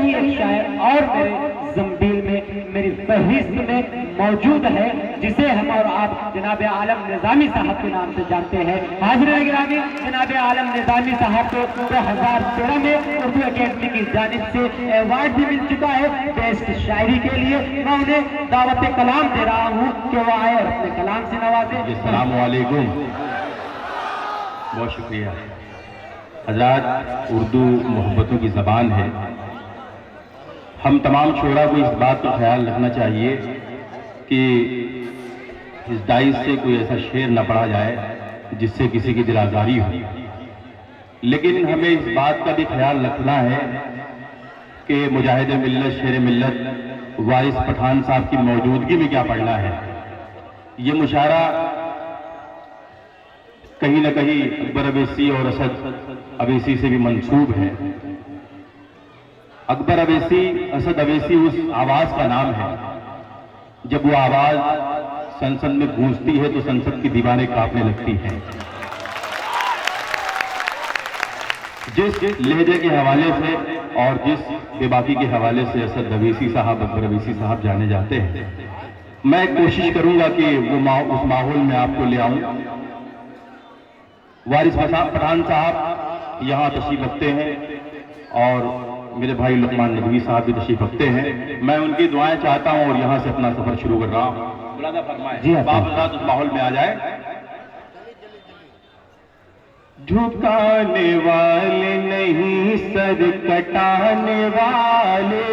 ہی ایک شاعر اور میرے زنبیل میں میری فہرست میں موجود ہے جسے ہم اور آپ جناب عالم نظامی صاحب کے نام سے جانتے ہیں۔ حاضرین گرامی، جناب عالم نظامی صاحب کو 2013 میں اردو اکیڈمی کی جانب سے ایوارڈ بھی مل چکا ہے بیسٹ شاعری کے لیے۔ میں انہیں دعوت کلام دے رہا ہوں کہ وہ آئے اور اپنے کلام سے نوازیں۔ السلام علیکم، بہت شکریہ حضرات۔ اردو محبتوں کی زبان ہے۔ ہم تمام شعراء کو اس بات کا خیال رکھنا چاہیے کہ اس ڈائز سے کوئی ایسا شعر نہ پڑھا جائے جس سے کسی کی دل آزاری ہو، لیکن ہمیں اس بات کا بھی خیال رکھنا ہے کہ مجاہد ملت شیر ملت وارث پٹھان صاحب کی موجودگی میں کیا پڑھنا ہے۔ یہ مشاعرہ کہیں نہ کہیں اکبر اویسی اور اسد اویسی سے بھی منسوب ہے۔ اکبر اویسی، اسد اویسی اس آواز کا نام ہے، جب وہ آواز سنسد میں گونجتی ہے تو سنسد کی دیواریں کانپنے لگتی ہیں۔ جس لہجے کے حوالے سے اور جس بے باکی کے حوالے سے اسد اویسی صاحب، اکبر اویسی صاحب جانے جاتے ہیں، میں کوشش کروں گا کہ وہ اس ماحول میں آپ کو لے آؤں۔ وارث پٹھان صاحب یہاں تشریف رکھتے ہیں اور میرے بھائی لقمان ندوی صاحب بھی تشریف رکھتے ہیں۔ میں ان کی دعائیں چاہتا ہوں اور یہاں سے اپنا سفر شروع کر رہا ہوں۔ ملازہ فرمائیں جی آپ حضرات اس ماحول میں آ جائیں۔ جھکانے والے نہیں سر کٹانے والے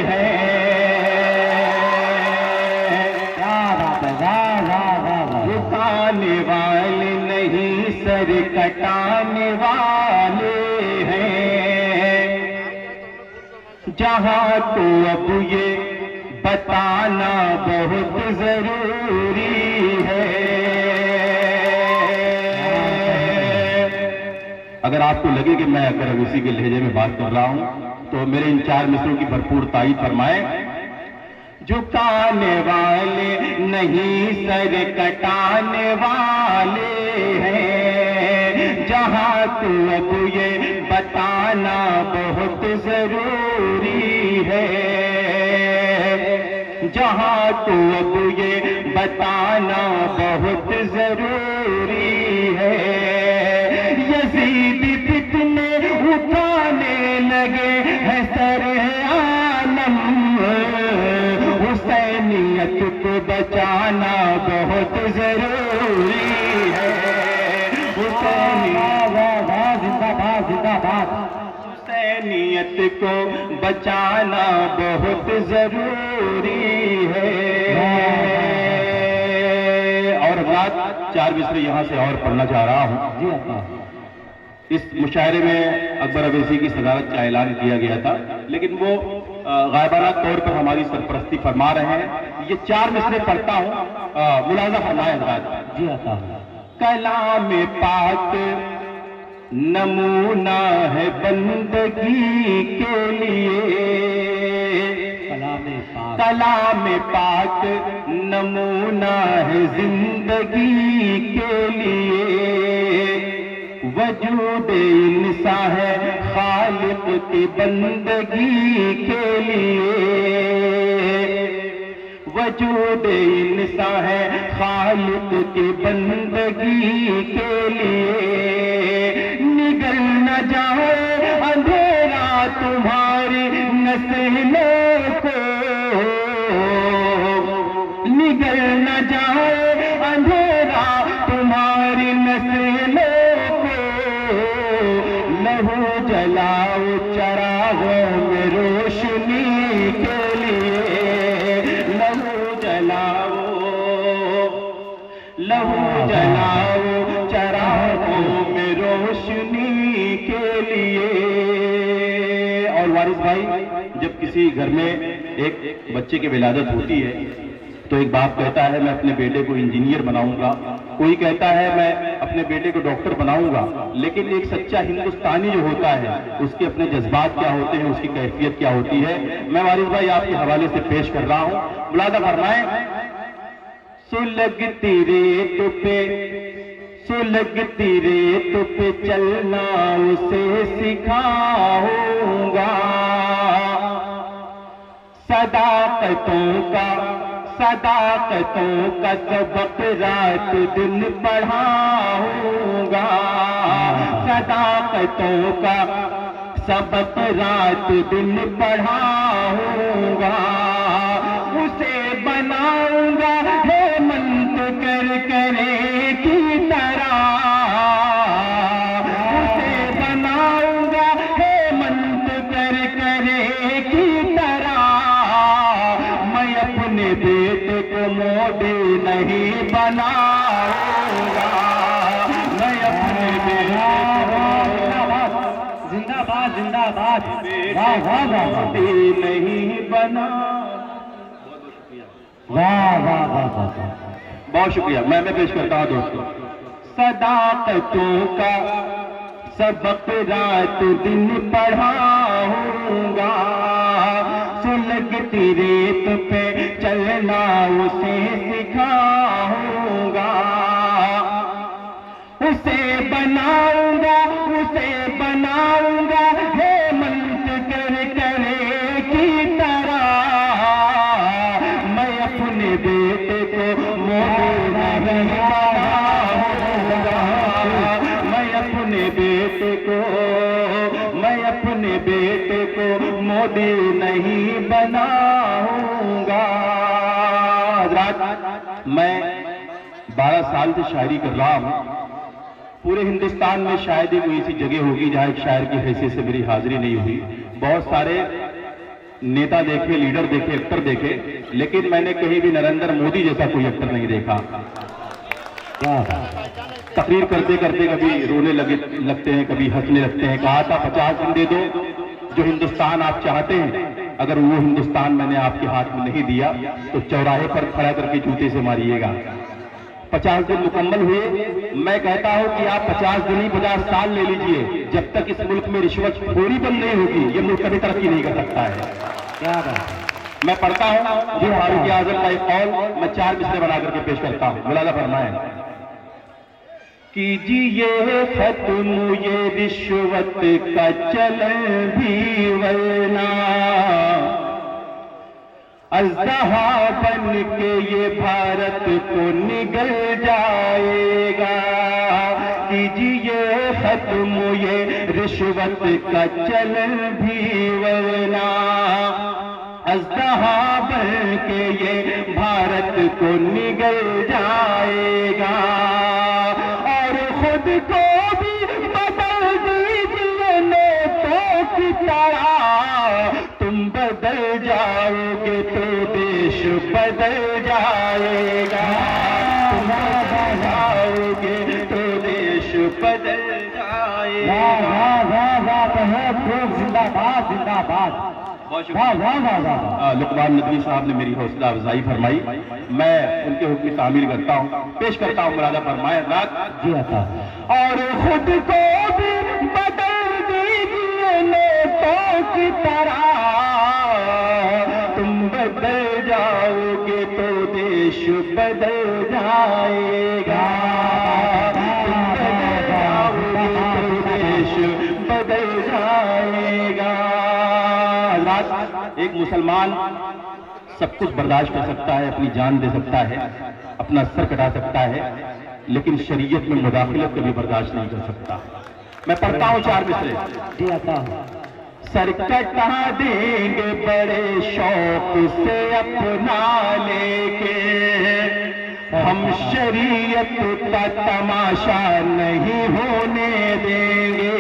ہیں، جھکانے والے نہیں سر کٹانے والے ہیں، جہاں تو اب یہ بتانا بہت ضروری ہے۔ اگر آپ کو لگے کہ میں اکبر اویسی کے لہجے میں بات کر رہا ہوں تو میرے ان 4 مصروں کی بھرپور تائید فرمائیں۔ جھکانے والے نہیں سر کٹانے والے ہیں، جہاں تو اب یہ بتانا بہت ضروری ہے، جہاں تو اب یہ بتانا بہت ضروری ہے۔ یزید فتنے اٹھانے لگے ہیں سر عالم، حسینیت کو بچانا بہت ضروری ہے، حسینیت کو بچانا بہت ضروری ہے۔ اور حضرات 4 مصرے یہاں سے اور پڑھنا چاہ رہا ہوں۔ جی اس مشاعرے میں اکبر اویسی کی صدارت کا اعلان کیا گیا تھا، لیکن وہ غائبانہ طور پر ہماری سرپرستی فرما رہے ہیں۔ یہ 4 مصرے پڑھتا ہوں، ملاحظہ فرمائیں حضرات۔ جی کلام پاک نمونہ ہے بندگی کے لیے، کلام پاک نمونہ ہے زندگی کے لیے، وجود انسان ہے خالق کی بندگی کے لیے، وجود انسان ہے خالق کی بندگی کے لیے، نگل نہ جائے اندھیرا تمہاری نسلوں کو، نگل نہ جائے اندھیرا تمہاری نسلوں کو، لہو جلاؤ چراغوں میں روشنی کے لیے، لہو جلاؤ چراغوں میں روشنی کے لیے۔ اور وارث بھائی، جب کسی گھر میں ایک بچے کی ولادت ہوتی ہے تو ایک باپ کہتا ہے میں اپنے بیٹے کو انجینئر بناؤں گا، کوئی کہتا ہے میں اپنے بیٹے کو ڈاکٹر بناؤں گا، لیکن ایک سچا ہندوستانی جو ہوتا ہے اس کے اپنے جذبات کیا ہوتے ہیں، اس کی کیفیت کیا ہوتی ہے، میں وارث بھائی آپ کے حوالے سے پیش کر رہا ہوں۔ ملاحظہ فرمائیں۔ سلگتی ریت پہ چلنا اسے سکھاؤں گا، صداقتوں کا سبق رات دن پڑھاؤں گا، صداقتوں کا سبق رات دن پڑھاؤں گا، اسے بناؤں گا ہیمنت کر کرے کی طرح، اسے بناؤں گا ہیمنت کر کرے کی طرح، میں اپنے بیٹے کو مودی نہیں بناؤں گا، میں اپنے بیٹے کو زندہ باد زندہ باد، واہ واہ واہ مودی نہیں بنا۔ واہ واہ واہ واہ، بہت شکریہ۔ میں پیش کرتا ہوں دوستو، صداقتوں کا سبق رات دن پڑھاؤں گا، سلگتی ریت پہ چلنا اسے سکھاؤں گا، اسے بناؤں گا ہیمنت کر کرے کی طرح، میں اپنے بیٹے کو مودی نہیں بناؤں گا، میں اپنے بیٹے کو مودی نہیں بناؤں گا۔ حضرات، میں 12 سال سے شاعری کر رہا ہوں، پورے ہندوستان میں شاید ہی کوئی ایسی جگہ ہوگی جہاں ایک شاعر کی حیثیت سے میری حاضری نہیں ہوئی۔ بہت سارے نیتا دیکھے، لیڈر دیکھے، ایکٹر دیکھے، لیکن میں نے کہیں بھی نریندر مودی جیسا کوئی ایکٹر نہیں دیکھا۔ تقریر کرتے کرتے کبھی رونے لگتے ہیں، کبھی ہنسنے لگتے ہیں۔ کہا تھا 50 دن دے دو، جو ہندوستان آپ چاہتے ہیں، اگر وہ ہندوستان میں نے آپ کے ہاتھ میں نہیں دیا تو چوراہے پر کھڑا کر کے جوتے سے ماریے گا۔ 50 دن مکمل ہوئے، میں کہتا ہوں کہ آپ 50 دن ہی 50 سال لے لیجئے، جب تک اس ملک میں رشوت خوری بند نہیں ہوگی یہ ملک کبھی ترقی نہیں کر سکتا ہے۔ کیا بات، میں پڑھتا ہوں جو فاروق اعظم کا ایک قول، میں 4 مصرے بنا کر کے پیش کرتا ہوں، ملازہ فرمائیں۔ کیجئے ختم یہ رشوت کا چلن بھی، ورنہ اژدہا بن کے یہ بھارت کو نگل جائے گا۔ کیجئے ختم یہ رشوت کا چلن بھی، ورنہ اژدہا بن کے یہ بھارت کو نگل جائے گا، اور خود کو بھی بدل دیجئے نوٹوں کی طرح، تم بدل جاؤ گے تو دیش بدل جائے گا، تم بدل جاؤ گے تو دیش بدل جائے گا۔ واہ واہ واہ واہ، بہت خوب، زندہ باد زندہ باد، واہ واہ واہ واہ۔ لقمان ندوی صاحب نے میری حوصلہ افزائی فرمائی، میں ان کے حکم کی تعمیل کرتا ہوں، پیش کرتا ہوں ملازہ فرمائے حضرات۔ جی عطا، اور خود کو بھی بدل دیجئے نوٹوں کی طرح، تم بدل جاؤ گے تو دیش بدل جائے گا، تم بدل جاؤ گے تو دیش بدل جائے گا۔ حضرات، ایک مسلمان سب کچھ برداشت کر سکتا ہے، اپنی جان دے سکتا ہے، اپنا سر کٹا سکتا ہے، لیکن شریعت میں مداخلت کبھی برداشت نہیں کر سکتا۔ میں پڑھتا ہوں 4 مصرے۔ جی عطا، سر کٹا دیں گے بڑے شوق سے اپنا لے کے، ہم شریعت کا تماشا نہیں ہونے دیں گے،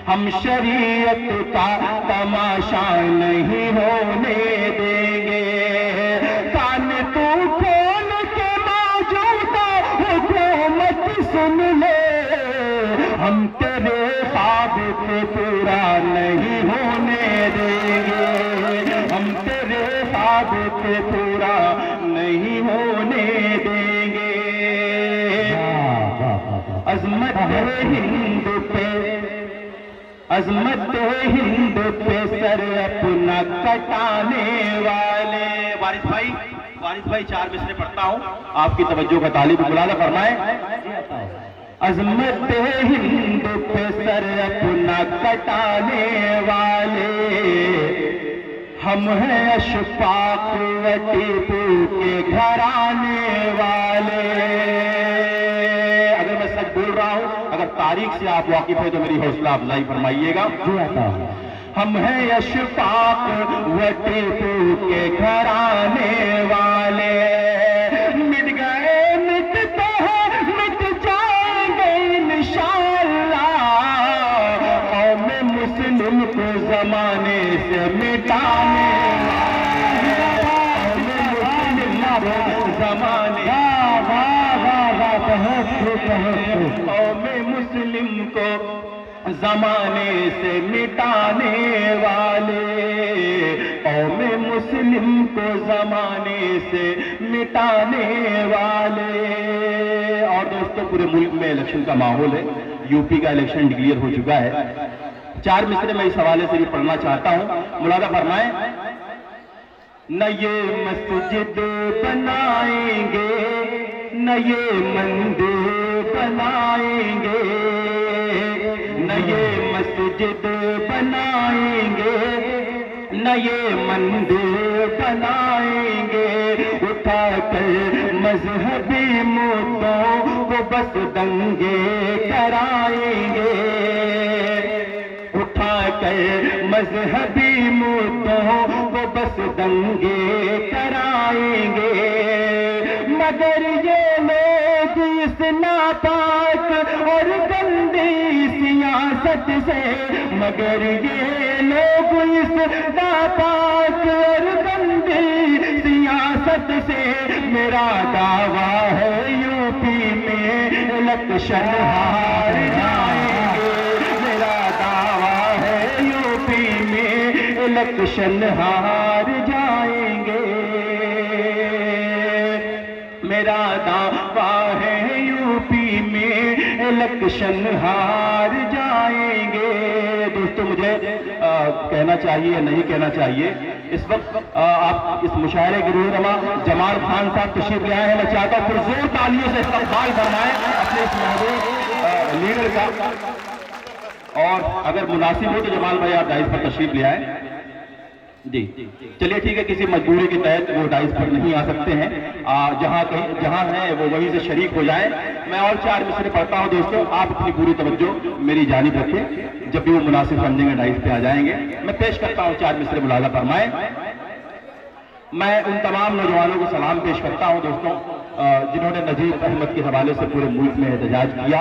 ہم شریعت کا تماشا نہیں ہونے دیں گے، کان تو کھول کے موجودہ حکومت سن لے، ہم تیرے خواب کو پورا نہیں ہونے دیں گے، ہم تیرے خواب کو پورا نہیں ہونے دیں گے۔ عظمت ہند پہ، عظمت ہند پہ سر اپنا کٹانے والے۔ وارث بھائی 4 مصرے پڑھتا ہوں، آپ کی توجہ کا طالب، ملازہ فرمائیں۔ عظمت ہند پہ سر اپنا کٹانے والے ہم ہیں اشفاق و ٹیپو کے گھرانے والے. اگر میں سچ بول رہا ہوں، اگر تاریخ سے آپ واقف ہیں تو میری حوصلہ افزائی فرمائیے گا. ہم ہیں اشفاق و ٹیپو کے گھرانے والے. مٹ گئے مٹتے ہیں مٹ جائیں گے انشاءاللہ. قوم مسلم کو زمانے سے مٹانے زمانے قوم مسلم کو زمانے سے مٹانے والے. قوم مسلم کو زمانے سے مٹانے والے. اور دوستوں، پورے ملک میں الیکشن کا ماحول ہے. یو پی کا الیکشن ڈکلیئر ہو چکا ہے. 4 مصرے میں اس حوالے سے بھی پڑھنا چاہتا ہوں. ملاحظہ فرمائیں. نہ یہ مسجد بنائیں گے نہ یہ مندر بنائیں گے. نہ یہ مسجد بنائیں گے نہ یہ مندر بنائیں گے. اٹھا کر مذہبی مدعوں کو بس دنگے کرائیں گے. اٹھا کر مذہبی مدعوں کو بس دنگے کرائیں گے. مگر یہ لوگ اس ناپاک اور گندی سیاست سے مگر یہ لوگ اس ناپاک اور گندی سیاست سے میرا دعویٰ ہے یو پی میں الیکشن ہار جائیں گے. میرا دعویٰ ہے یو پی میں الیکشن ہار جائیں گے. میرا دعویٰ ہے یو پی میں الیکشن ہار جائیں گے. دوستو، مجھے کہنا چاہیے نہیں کہنا چاہیے. اس وقت آپ اس مشاعرے کے رہنما جمال خان صاحب تشریف لے آئے ہیں. میں چاہتا ہوں پرزور تالیوں سے استقبال فرمائیں اپنے اس محبوب لیڈر کا. اور اگر مناسب ہو تو جمال بھائی آپ ڈائز پر تشریف لے آئیں. جی چلیے ٹھیک ہے. کسی مجبوری کے تحت وہ ڈائز پر نہیں آ سکتے ہیں. جہاں ہیں وہ وہیں سے شریک ہو جائیں. میں اور 4 مصرے پڑھتا ہوں. دوستوں، آپ اپنی پوری توجہ میری جانب رکھیں. جب بھی وہ مناسب سمجھیں گے ڈائز پہ آ جائیں گے. میں پیش کرتا ہوں 4 مصرے. ملاحظہ فرمائیں. میں ان تمام نوجوانوں کو سلام پیش کرتا ہوں دوستوں جنہوں نے نذیر احمد کے حوالے سے پورے ملک میں احتجاج کیا.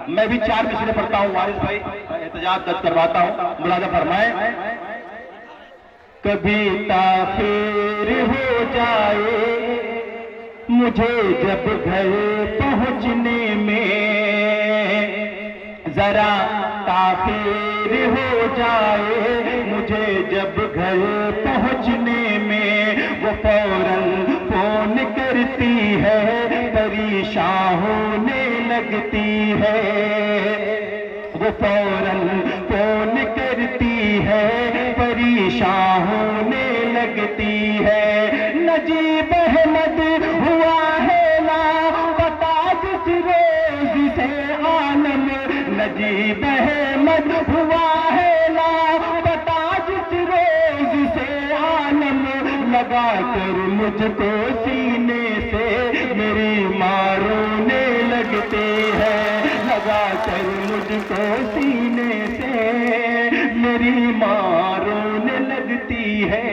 میں بھی 4 مصرے پڑھتا ہوں. وارث بھائی احتجاج درج کرواتا ہوں. ملاحظہ فرمائیں. کبھی تاخیر ہو جائے مجھے جب گھر پہنچنے میں ذرا تاخیر ہو جائے مجھے جب گھر پہنچنے میں وہ فوراً فون کرتی ہے پریشان ہونے لگتی ہے. وہ فوراً فون کرتی ہے پریشان ہونے لگتی ہے. نجیب احمد ہوا ہے لاپتہ جس روز سے عالم. نجیب احمد ہوا ہے لاپتہ جس روز سے عالم. لگا کر مجھ کو سینے سے میری ماں رونے لگتی ہے. لگا کر مجھ کو سینے سے میری ماں رونے لگتی ہے.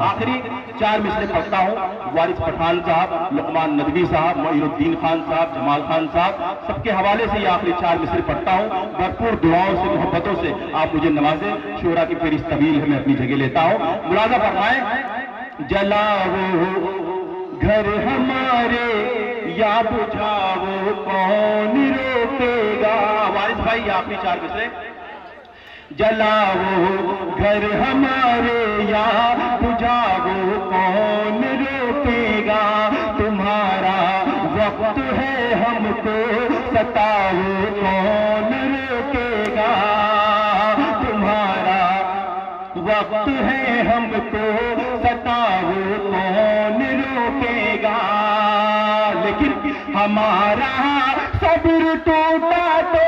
آخری 4 مصرے پڑھتا ہوں. وارث پٹھان صاحب، لقمان ندوی صاحب، معین الدین خان صاحب، جمال خان صاحب، سب کے حوالے سے یہ آخری 4 مصرے پڑھتا ہوں. بھرپور دعاؤں سے محبتوں سے آپ مجھے نوازیں. شورا کی فہرست طویل ہے، میں اپنی جگہ لیتا ہوں. ملاحظہ فرمائیں. جلاؤ گھر ہمارے یا بجھاؤ کون روکے گا. وارث بھائی آخری 4 مصرے. جلاؤ گھر ہمارے یا بجھاؤ کون روکے گا. تمہارا وقت ہے ہم کو ستاؤ کون روکے گا. تمہارا وقت ہے ہم کو ستاؤ کون روکے گا. لیکن ہمارا صبر ٹوٹا تو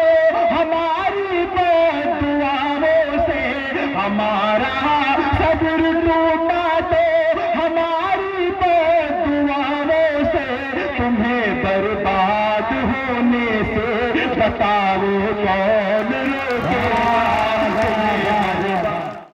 ہماری بد دعاؤں سے، ہمارا صبر ٹوٹا تو ہماری بد دعاؤں سے، تمہیں برباد ہونے سے بتاؤ کون روکے گا؟